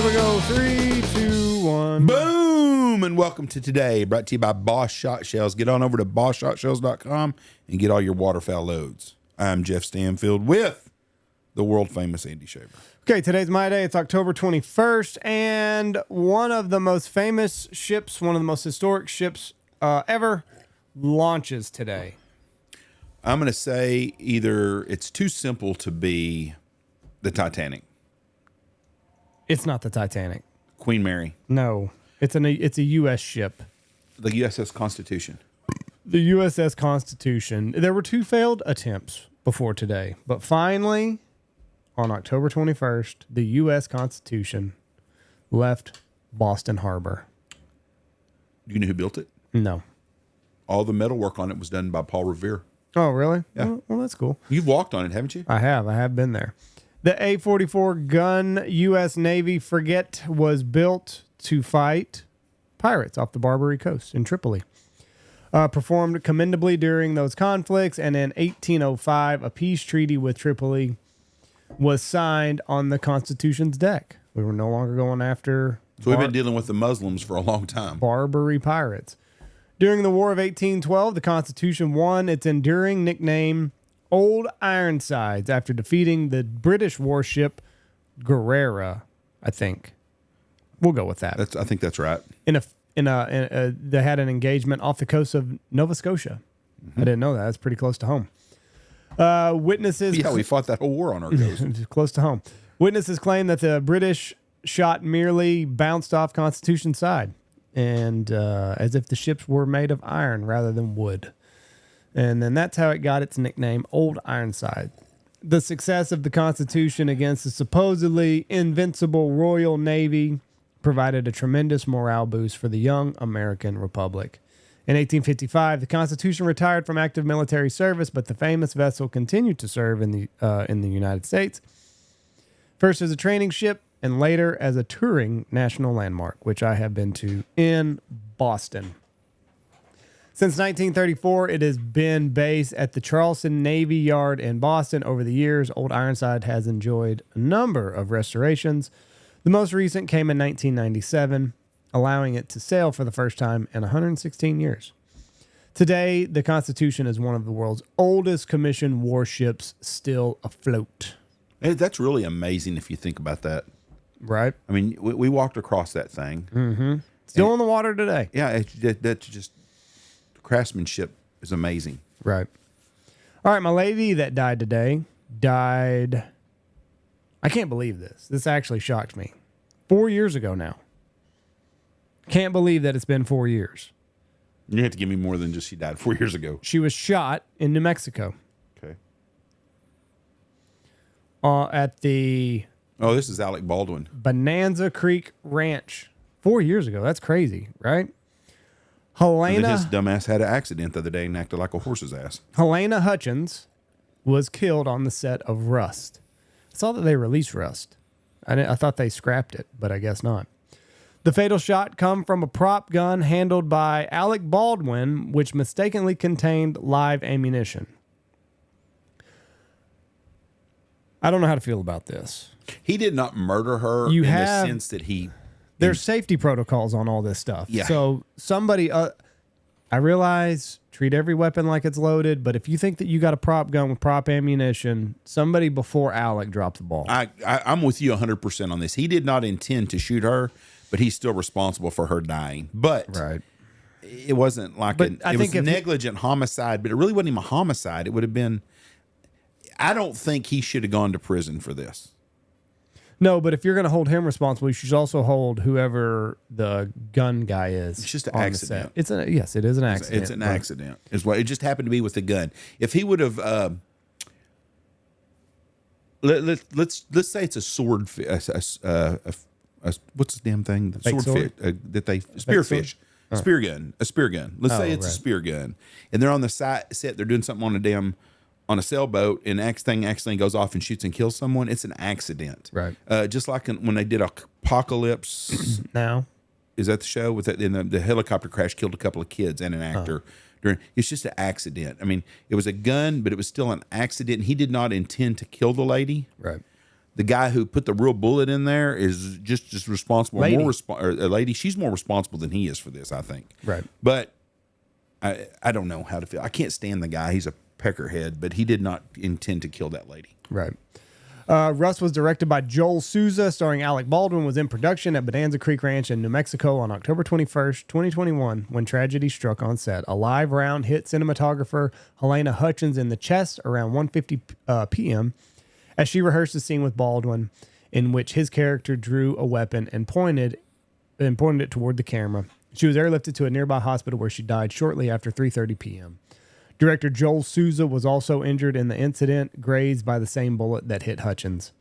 Here we go. 3, 2, 1. Boom! And welcome to today, brought to you by Boss Shot Shells. Get on over to bosshotshells.com and get all your waterfowl loads. I'm Jeff Stanfield with the world famous Andy Shaver. Okay, today's my day. It's October 21st, and one of the most famous ships, one of the most historic ships ever, launches today. I'm going to say either it's too simple to be the Titanic. It's not the Titanic. Queen Mary. No, it's a U.S. ship. The USS Constitution. The USS Constitution. There were 2 failed attempts before today, but finally, on October 21st, the U.S. Constitution left Boston Harbor. Do you know who built it? No. All the metal work on it was done by Paul Revere. Oh, really? Yeah. Well, that's cool. You've walked on it, haven't you? I have been there. The A-44 gun U.S. Navy frigate was built to fight pirates off the Barbary Coast in Tripoli. Performed commendably during those conflicts, and in 1805, a peace treaty with Tripoli was signed on the Constitution's deck. We were no longer going after So we've been dealing with the Muslims for a long time. Barbary pirates. During the War of 1812, the Constitution won its enduring nickname Old Ironsides after defeating the British warship Guerrera, I think. We'll go with that. I think that's right. They had an engagement off the coast of Nova Scotia. I didn't know that. That's pretty close to home. Witnesses... Yeah, we fought that whole war on our coast. Close to home. Witnesses claim that the British shot merely bounced off Constitution's side, and as if the ships were made of iron rather than wood. And then that's how it got its nickname, Old Ironside. The success of the Constitution against the supposedly invincible Royal Navy provided a tremendous morale boost for the young American Republic. In 1855, the Constitution retired from active military service, but the famous vessel continued to serve in the United States, first as a training ship and later as a touring national landmark, which I have been to in Boston. Since 1934, it has been based at the Charleston Navy Yard in Boston. Over the years, Old Ironside has enjoyed a number of restorations. The most recent came in 1997, allowing it to sail for the first time in 116 years. Today, the Constitution is one of the world's oldest commissioned warships still afloat. That's really amazing if you think about that. Right? I mean, we walked across that thing. Mm-hmm. Still in the water today. Yeah, that's just... craftsmanship is amazing. Right. All right, my lady that died today died... I can't believe this. This actually shocked me. 4 years ago now. Can't believe that it's been 4 years. You have to give me more than just she died 4 years ago. She was shot in New Mexico. Okay. At the... Oh, this is Alec Baldwin. Bonanza Creek Ranch. 4 years ago. That's crazy, right? Helena... And his dumbass had an accident the other day and acted like a horse's ass. Helena Hutchins was killed on the set of Rust. I saw that they released Rust. I thought they scrapped it, but I guess not. The fatal shot come from a prop gun handled by Alec Baldwin, which mistakenly contained live ammunition. I don't know how to feel about this. He did not murder her in the sense that he... There's safety protocols on all this stuff. Yeah. So somebody... I realize treat every weapon like it's loaded, but if you think that you got a prop gun with prop ammunition, somebody before Alec dropped the ball. I'm with you 100% on this. He did not intend to shoot her, but he's still responsible for her dying. But right. It wasn't like it was negligent homicide, but it really wasn't even a homicide. It would have been... I don't think he should have gone to prison for this. No, but if you're going to hold him responsible, you should also hold whoever the gun guy is. It's just an accident. Yes, it is an accident. It's an accident. Is what it just happened to be with the gun. If he would have, let's say it's a sword, what's the damn thing? The swordfish that they spearfish, spear gun, a spear gun. Let's say it's a spear gun, and they're on the set. They're doing something on a sailboat, and thing accidentally goes off and shoots and kills someone. It's an accident, right? Just like when they did Apocalypse. Now, is that the show with that? In the helicopter crash killed a couple of kids and an actor. It's just an accident. I mean, it was a gun, but it was still an accident. He did not intend to kill the lady. Right. The guy who put the real bullet in there is just as responsible. Lady. Or a lady. She's more responsible than he is for this, I think. Right. But I don't know how to feel. I can't stand the guy. He's a peckerhead, but he did not intend to kill that lady. Right. Rust was directed by Joel Souza, starring Alec Baldwin, was in production at Bonanza Creek Ranch in New Mexico on October 21st, 2021, when tragedy struck on set. A live round hit cinematographer Helena Hutchins in the chest around 1:50 p.m. as she rehearsed a scene with Baldwin in which his character drew a weapon and pointed it toward the camera. She was airlifted to a nearby hospital where she died shortly after 3:30 p.m. Director Joel Souza was also injured in the incident, grazed by the same bullet that hit Hutchins.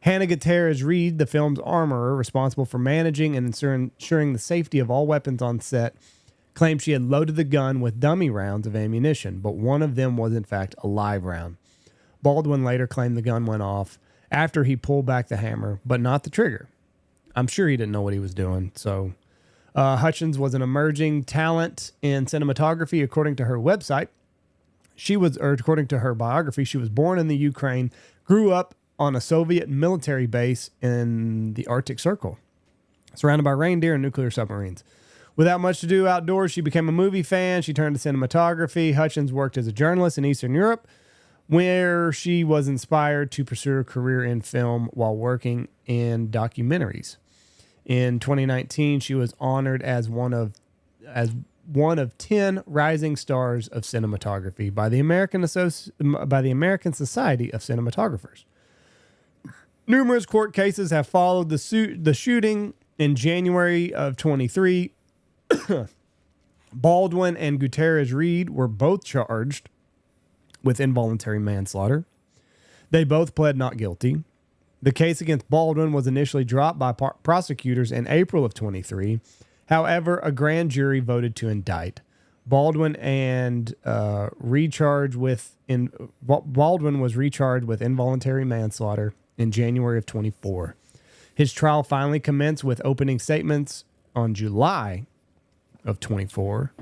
Hannah Gutierrez-Reed, the film's armorer responsible for managing and ensuring the safety of all weapons on set, claimed she had loaded the gun with dummy rounds of ammunition, but one of them was in fact a live round. Baldwin later claimed the gun went off after he pulled back the hammer, but not the trigger. I'm sure he didn't know what he was doing. So Hutchins was an emerging talent in cinematography, according to her website. According to her biography, she was born in the Ukraine, grew up on a Soviet military base in the Arctic Circle, surrounded by reindeer and nuclear submarines. Without much to do outdoors, she became a movie fan. She turned to cinematography. Hutchins worked as a journalist in Eastern Europe, where she was inspired to pursue a career in film while working in documentaries. In 2019, she was honored as one of 10 rising stars of cinematography by the American Society of Cinematographers. Numerous court cases have followed the shooting. In January of 23, Baldwin and Gutierrez-Reed were both charged with involuntary manslaughter. They both pled not guilty. The case against Baldwin was initially dropped by prosecutors in April of 23. However, a grand jury voted to indict Baldwin and Baldwin was recharged with involuntary manslaughter in January of 24. His trial finally commenced with opening statements on July of 24.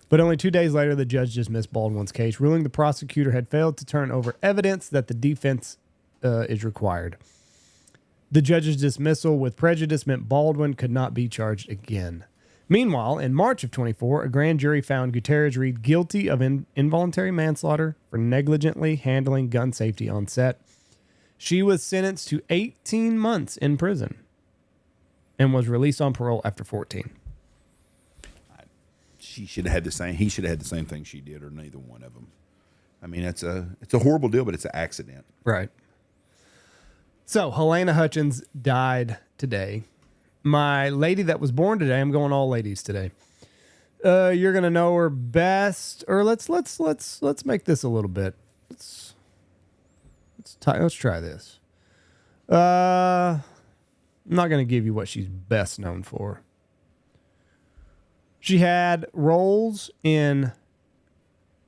But only 2 days later, the judge dismissed Baldwin's case, ruling the prosecutor had failed to turn over evidence that the defense is required. The judge's dismissal with prejudice meant Baldwin could not be charged again. Meanwhile, in March of 24, a grand jury found Gutierrez-Reed guilty of involuntary manslaughter for negligently handling gun safety on set. She was sentenced to 18 months in prison and was released on parole after 14. She should have had the same. He should have had the same thing she did, or neither one of them. I mean, it's a horrible deal, but it's an accident. Right. So, Helena Hutchins died today. My lady that was born today, I'm going all ladies today. You're gonna know her best, or let's make this a little bit. Let's try this. I'm not gonna give you what she's best known for. She had roles in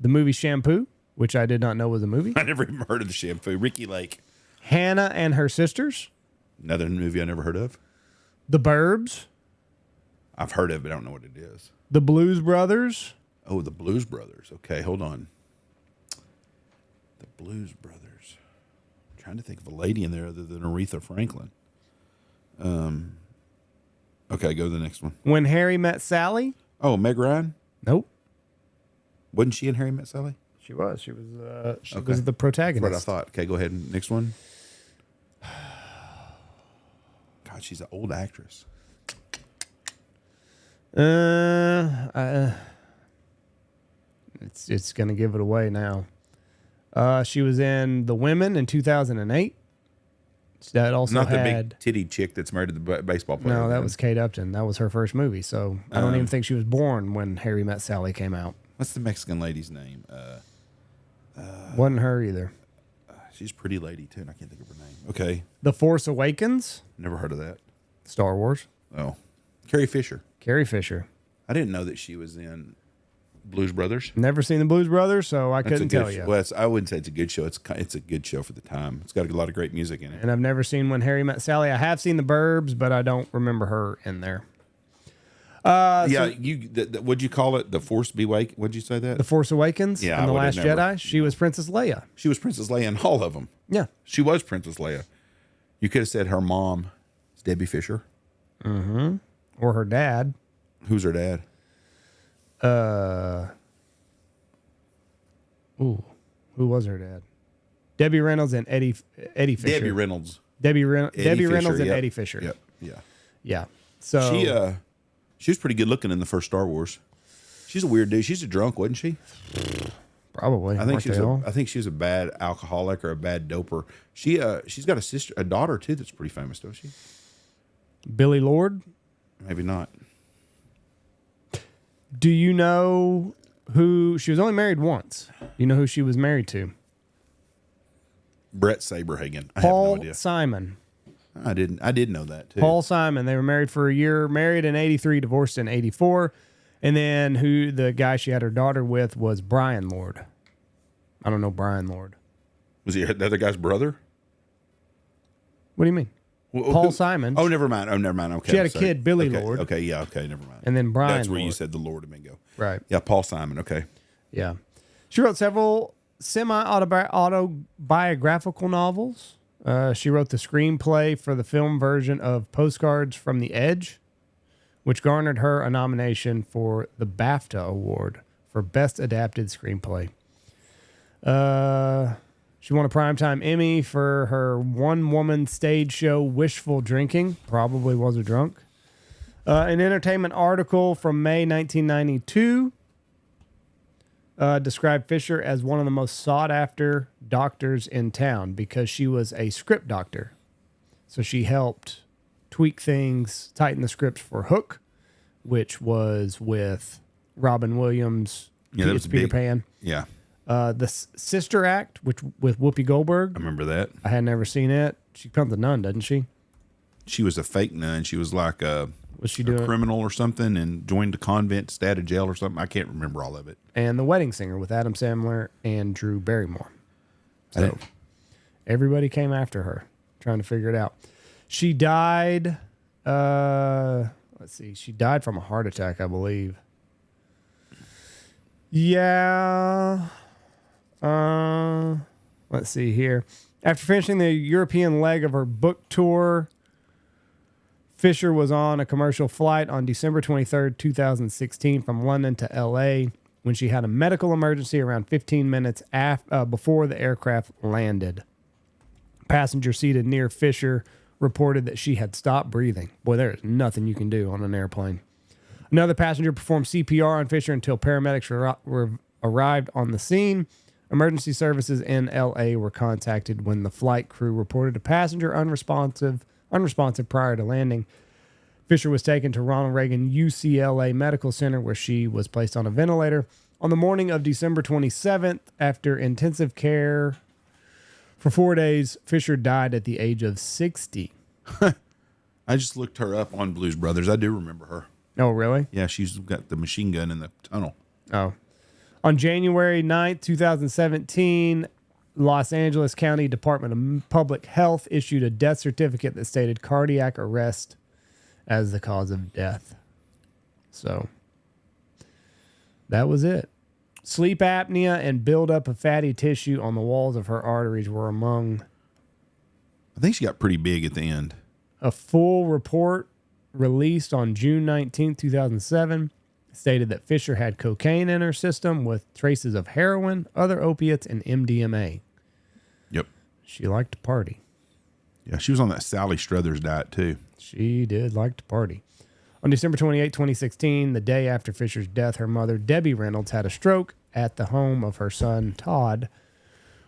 the movie Shampoo, which I did not know was a movie. I never even heard of the Shampoo. Ricky Lake. Hannah and Her Sisters. Another movie I never heard of. The Burbs. I've heard of it, but I don't know what it is. The Blues Brothers. Oh, the Blues Brothers. Okay, hold on. The Blues Brothers. I'm trying to think of a lady in there other than Aretha Franklin. Okay, go to the next one. When Harry Met Sally. Oh, Meg Ryan? Nope. Wasn't she in Harry Met Sally? She was. She was the protagonist. That's what I thought. Okay, go ahead. Next one. God, she's an old actress. It's gonna give it away now. She was in The Women in 2008. That also not had the big titty chick that's married to the baseball player. No, that was Kate Upton. That was her first movie. So I don't even think she was born when Harry Met Sally came out. What's the Mexican lady's name? Wasn't her either. She's a pretty lady too, and I can't think of her name. Okay. The Force Awakens. Never heard of that. Star Wars. Oh, Carrie Fisher. Carrie Fisher. I didn't know that she was in Blues Brothers. Never seen the Blues Brothers, so I couldn't tell you. Well, I wouldn't say it's a good show. It's a good show for the time. It's got a lot of great music in it. And I've never seen When Harry Met Sally. I have seen The Burbs, but I don't remember her in there. What'd you call it? The Force Be Wake? What'd you say that? The Force Awakens. Yeah, and The Last Jedi. She was Princess Leia. She was Princess Leia in all of them. Yeah, she was Princess Leia. You could have said her mom is Debbie Fisher. Mm-hmm. Or her dad. Who's her dad? Who was her dad? Debbie Reynolds and Eddie Fisher. Debbie Reynolds. Debbie Fisher, Reynolds and yep. Eddie Fisher. Yep. Yeah. Yeah. So she was pretty good looking in the first Star Wars. She's a weird dude. She's a drunk, wasn't she? Probably. I think she was a bad alcoholic or a bad doper. She's got a daughter too that's pretty famous, don't she? Billy Lord? Maybe not. Do you know who she was only married once? You know who she was married to? Brett Saberhagen. I Paul have no idea. Simon. I did know that too. Paul Simon. They were married for a year, married in 83, divorced in 84. And then the guy she had her daughter with was Brian Lord. I don't know Brian Lord. Was he the other guy's brother? What do you mean? Paul Simon. Oh, never mind. Okay. She had a kid, Billy Lord. Okay, yeah, okay, never mind. And then Brian That's where Lord. you said the Lord of Mingo. Right. Yeah, Paul Simon, okay. Yeah. She wrote several semi-autobiographical novels. She wrote the screenplay for the film version of Postcards from the Edge, which garnered her a nomination for the BAFTA Award for Best Adapted Screenplay. She won a Primetime Emmy for her one-woman stage show, Wishful Drinking. Probably was a drunk. An entertainment article from May 1992 described Fisher as one of the most sought-after doctors in town because she was a script doctor. So she helped tweak things, tighten the scripts for Hook, which was with Robin Williams. Yeah, that was Peter big. Pan. Yeah. The Sister Act, which with Whoopi Goldberg. I remember that. I had never seen it. She becomes a nun, doesn't she? She was a fake nun. She was like a doing criminal or something and joined a convent, stayed out of jail or something. I can't remember all of it. And The Wedding Singer with Adam Sandler and Drew Barrymore. So everybody came after her, trying to figure it out. She died. Let's see. She died from a heart attack, I believe. Yeah. Let's see here. After finishing the European leg of her book tour, Fisher was on a commercial flight on December 23rd, 2016 from London to L.A. when she had a medical emergency around 15 minutes before the aircraft landed. Passenger seated near Fisher reported that she had stopped breathing. Boy, there is nothing you can do on an airplane. Another passenger performed CPR on Fisher until paramedics arrived on the scene. Emergency services in L.A. were contacted when the flight crew reported a passenger unresponsive prior to landing. Fisher was taken to Ronald Reagan UCLA Medical Center, where she was placed on a ventilator. On the morning of December 27th, after intensive care for 4 days, Fisher died at the age of 60. I just looked her up on Blues Brothers. I do remember her. Oh, really? Yeah, she's got the machine gun in the tunnel. Oh. On January 9th, 2017, Los Angeles County Department of Public Health issued a death certificate that stated cardiac arrest as the cause of death. So that was it. Sleep apnea and buildup of fatty tissue on the walls of her arteries were among. I think she got pretty big at the end. A full report released on June 19, 2007, stated that Fisher had cocaine in her system with traces of heroin, other opiates, and MDMA. Yep. She liked to party. Yeah, she was on that Sally Struthers diet too. She did like to party. On December 28, 2016, the day after Fisher's death, her mother, Debbie Reynolds, had a stroke at the home of her son, Todd,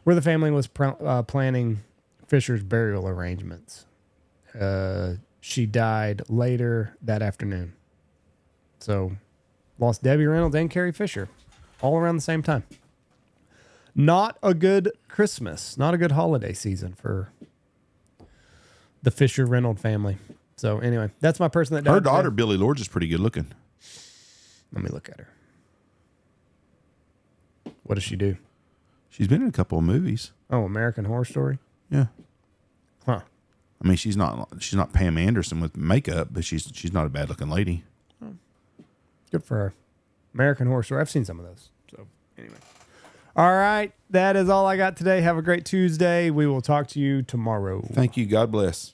where the family was planning Fisher's burial arrangements. She died later that afternoon. So, lost Debbie Reynolds and Carrie Fisher all around the same time. Not a good Christmas, not a good holiday season for the Fisher Reynolds family. So anyway, that's my person that died. Her daughter, today. Billy Lord, is pretty good looking. Let me look at her. What does she do? She's been in a couple of movies. Oh, American Horror Story? Yeah. Huh. I mean, she's not Pam Anderson with makeup, but she's not a bad looking lady. Good for her. American Horror Story. I've seen some of those. So anyway. All right. That is all I got today. Have a great Tuesday. We will talk to you tomorrow. Thank you. God bless.